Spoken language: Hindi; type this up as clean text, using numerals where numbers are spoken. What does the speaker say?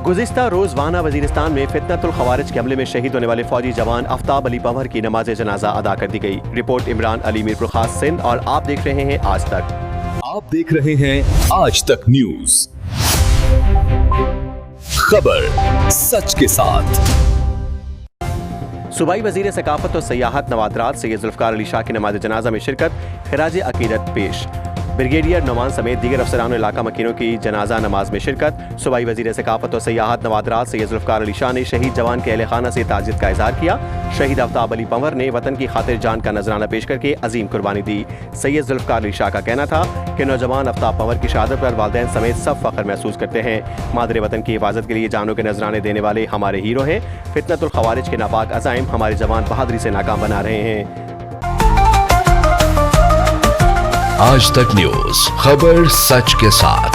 गुज़िश्ता रोज़ वाना वज़ीरिस्तान में फितनतुल ख़वारिज के हमले में शहीद होने वाले फौजी जवान आफ्ताब अली पंवर की नमाज जनाजा अदा कर दी गई। रिपोर्ट इमरान अली मीरपुरखास सिंध और आप देख रहे हैं आज तक। आप देख रहे हैं आज तक न्यूज, खबर सच के साथ। सूबाई वज़ीर सकाफत और सयाहत नवादरात सैयद ज़ुल्फ़िकार अली शाह की नमाज जनाजा में शिरकत, खिराज अकीदत पेश। ब्रिगेडियर नौमान समेत दीगर अफसरान इलाका मकीनों की जनाजा नमाज में शिरकत। सूबाई वज़ीर सकाफत और सयाहत नवादरात सैयद ज़ुल्फ़िकार अली शाह ने शहीद जवान के अहले खाना से ताज़ियत का इज़हार किया। शहीद आफ्ताब अली पंवर ने वतन की खातिर जान का नजराना पेश करके अजीम कुर्बानी दी। सैयद ज़ुल्फ़िकार अली शाह का कहना था कि नौजवान आफ्ताब पंवर की शहादत पर वालिदैन समेत सब फ़ख्र महसूस करते हैं। मादरे वतन की हिफाजत के लिए जानों के नजराने देने वाले हमारे हीरो हैं। फितनतुल ख़वारिज के नापाक अज़ाइम हमारे जवान बहादुरी से नाकाम बना रहे हैं। आज तक न्यूज, खबर सच के साथ।